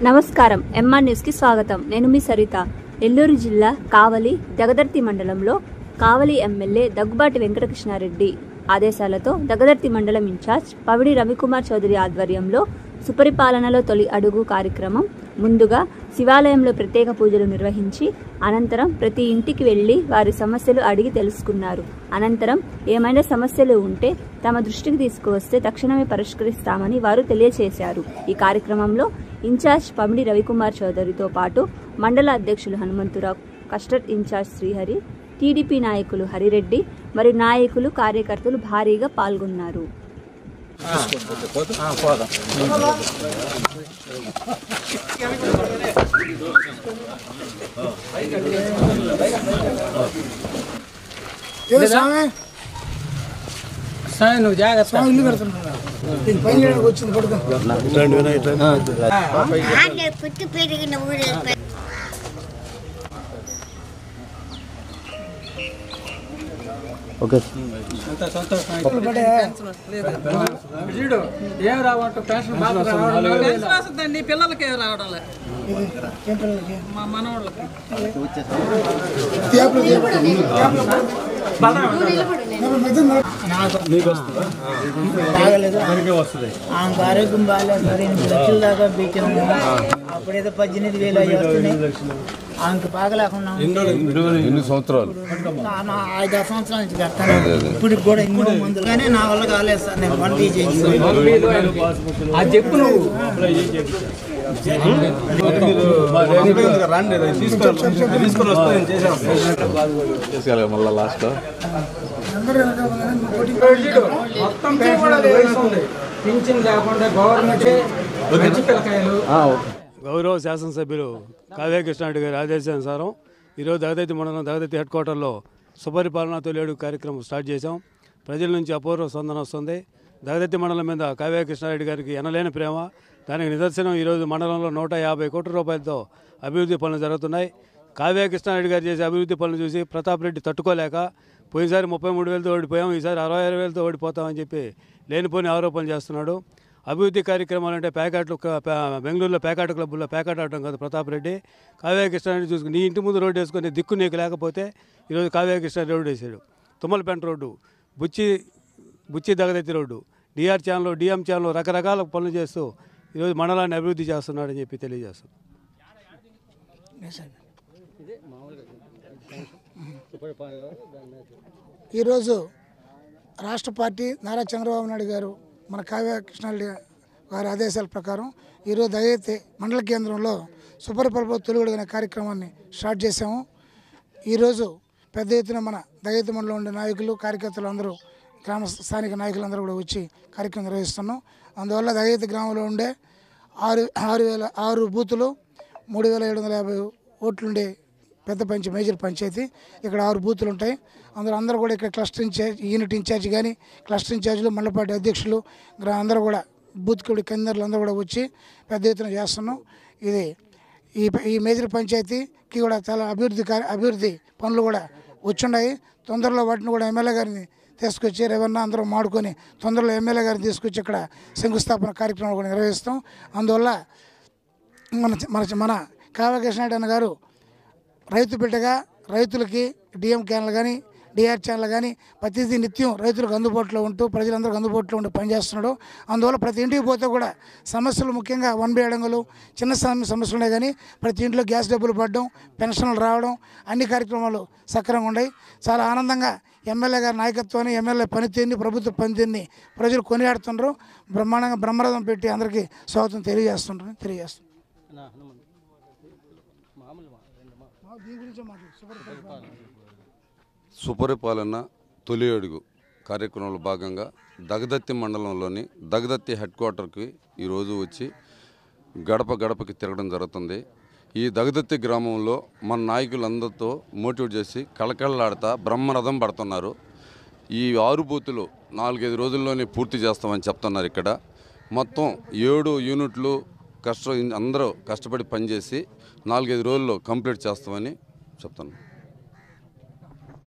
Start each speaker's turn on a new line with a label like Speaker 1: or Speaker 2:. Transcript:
Speaker 1: నమస్కారం MR news కి స్వాగతం. నేను మీ సరిత. నెల్లూరు జిల్లా కావలి దగదర్తి మండలంలో కావలి ఎమ్మెల్యే దగ్గుబాటి వెంకటకృష్ణారెడ్డి ఆదేశాలతో దగదర్తి మండలం ఇన్ఛార్జ్ పవిడి రవికుమార్ చౌదరి ఆధ్వర్యంలో సుపరిపాలనలో తొలి అడుగు కార్యక్రమం ముందుగా శివాలయంలో ప్రత్యేక పూజలు నిర్వహించి అనంతరం ప్రతి ఇంటికి వెళ్లి వారి సమస్యలు అడిగి తెలుసుకున్నారు. అనంతరం ఏమైనా సమస్యలు ఉంటే తమ దృష్టికి తీసుకువస్తే తక్షణమే పరిష్కరిస్తామని వారు తెలియజేశారు. ఈ కార్యక్రమంలో ఇన్ఛార్జ్ పమిడి రవికుమార్ చౌదరితో పాటు మండల అధ్యక్షులు Hanumantha Rao, custard incharge Srihari, TDP నాయకులు హరిరెడ్డి మరియు నాయకులు కార్యకర్తలు భారీగా పాల్గొన్నారు.
Speaker 2: నువ్వు జాగ్రత్త
Speaker 3: పుట్టి పెరిగిన ఊరే
Speaker 2: ఏం రావంట పెన్షన్ వస్తుందండి. పిల్లలకి ఏం రావడం లేదు, మా మనవాళ్ళకి.
Speaker 4: ఆరోగ్యం బాగాలేదు మరి 8 లక్షల దాకా బీచాము. అప్పుడైతే 18,000 అయ్యి వస్తున్నాయి. ఆమెకు బాగలేకుండా
Speaker 5: 5 సంవత్సరాల
Speaker 4: నుంచి కడతాను. ఇప్పుడు కూడా ఎన్నో మందులు కానీ నా వల్ల కాలేదు సార్. నేను 1
Speaker 2: అది చెప్పు నువ్వు.
Speaker 5: మళ్ళా లాస్ట్
Speaker 2: మొత్తం పింఛన్ లేకుండా గవర్నమెంట్ పిల్లకాయలు.
Speaker 6: గౌరవ శాసనసభ్యులు కావ్య కృష్ణారెడ్డి గారి ఆదేశానుసారం ఈరోజు దగదత్తి మండలం దగదత్తి హెడ్ క్వార్టర్లో సుపరిపాలన తొలి అడుగు కార్యక్రమం స్టార్ట్ చేశాం. ప్రజల నుంచి అపూర్వ స్పందన వస్తుంది. దగదత్తి మండలం మీద కావ్య కృష్ణారెడ్డి గారికి ఎనలేని ప్రేమ. దానికి నిదర్శనం ఈరోజు మండలంలో 150 కోట్ల రూపాయలతో అభివృద్ధి పనులు జరుగుతున్నాయి. కావ్య కృష్ణారెడ్డి గారు చేసే అభివృద్ధి పనులు చూసి ప్రతాప్ రెడ్డి తట్టుకోలేక పోయినసారి 33,000తో ఓడిపోయాం, ఈసారి 66,000తో ఓడిపోతామని చెప్పి లేనిపోని ఆరోపణలు చేస్తున్నాడు. అభివృద్ధి కార్యక్రమాలు అంటే ప్యాకెట్లు బెంగళూరులో ప్యాకెట్ క్లబ్లో ప్యాకెట్ ఆడటం కాదు ప్రతాప్ రెడ్డి. కావ్య కృష్ణారెడ్డి చూసుకుని నీ ఇంటి ముందు రోడ్డు వేసుకొని దిక్కు నీకు లేకపోతే ఈరోజు కావ్య కృష్ణారెడ్డి రోడ్డు వేసాడు. తుమ్మలపేంట రోడ్డు, బుచ్చి Dagadarthi road, DR channel, DM channel రకరకాల పనులు చేస్తూ ఈరోజు మండలాన్ని అభివృద్ధి చేస్తున్నాడని చెప్పి తెలియజేస్తాం.
Speaker 7: ఈరోజు రాష్ట్ర పార్టీ నారా చంద్రబాబు నాయుడు గారు మన కావ్య కృష్ణారెడ్డి గారి ఆదేశాల ప్రకారం ఈరోజు దగదత్తి మండల కేంద్రంలో సుపరిపాలన తొలి అనే కార్యక్రమాన్ని స్టార్ట్ చేశాము. ఈరోజు పెద్ద ఎత్తున మన దగదత్తి మండలంలో ఉండే నాయకులు, కార్యకర్తలు అందరూ, స్థానిక నాయకులందరూ కూడా వచ్చి కార్యక్రమం నిర్వహిస్తున్నాం. అందువల్ల దగదత్తి గ్రామంలో ఉండే 6 బూతులు 3,750 ఓట్లుండే పెద్ద మేజర్ పంచాయతీ. ఇక్కడ 6 బూతులు ఉంటాయి. అందరూ కూడా ఇక్కడ క్లస్టర్ ఇన్ఛార్జ్, యూనిట్ ఇన్ఛార్జ్ కానీ క్లస్టర్ ఇన్ఛార్జీలు, మండలపార్టీ అధ్యక్షులు అందరూ కూడా బూత్ కమిటీ కన్వీనర్లు అందరూ కూడా వచ్చి పెద్ద ఎత్తున చేస్తున్నాం. ఇది ఈ మేజర్ పంచాయతీకి కూడా చాలా అభివృద్ధి పనులు కూడా వచ్చున్నాయి. తొందరలో వాటిని కూడా ఎమ్మెల్యే గారిని తీసుకొచ్చి రేవన్నా అందరూ మాడుకొని తొందరలో ఎమ్మెల్యే గారిని తీసుకొచ్చి ఇక్కడ శంకుస్థాపన కార్యక్రమం కూడా నిర్వహిస్తాం. అందువల్ల మన కావ్య కృష్ణారెడ్డి అన్న గారు రైతు బిడ్డగా రైతులకి డిఎం ఛానల్ కానీ డిఆర్ ఛానల్ కానీ ప్రతిదీ నిత్యం రైతులకు అందుబాటులో ఉంటూ ప్రజలందరికీ అందుబాటులో ఉండి పనిచేస్తున్నాడు. అందువల్ల ప్రతి ఇంటికి పోతే కూడా సమస్యలు, ముఖ్యంగా 1B అడంగులు, చిన్న సమస్యలు ఉన్నాయి కానీ ప్రతి ఇంట్లో గ్యాస్ డబ్బులు పడడం, పెన్షన్లు రావడం, అన్ని కార్యక్రమాలు సక్రమంగా ఉన్నాయి. చాలా ఆనందంగా ఎమ్మెల్యే గారి నాయకత్వాన్ని, ఎమ్మెల్యే పనితీరుని, ప్రభుత్వ పనితీరుని ప్రజలు కొనియాడుతున్నారు. బ్రహ్మాండంగా బ్రహ్మరథం పెట్టి అందరికీ స్వాగతం తెలియజేస్తున్నారు.
Speaker 5: సుపరిపాలన తొలి అడుగు కార్యక్రమంలో భాగంగా దగదత్తి మండలంలోని దగదత్తి హెడ్ క్వార్టర్కి ఈరోజు వచ్చి గడప గడపకి తిరగడం జరుగుతుంది. ఈ దగదత్తి గ్రామంలో మన నాయకులందరితో మోటివేట్ చేసి కళకళలాడుతా బ్రహ్మరథం పడుతున్నారు. ఈ 6 బూతులు 4-5 రోజుల్లోనే పూర్తి చేస్తామని చెప్తున్నారు. ఇక్కడ మొత్తం 7 యూనిట్లు అందరూ కష్టపడి పనిచేసి 4-5 రోజుల్లో కంప్లీట్ చేస్తామని చెప్తున్నాను.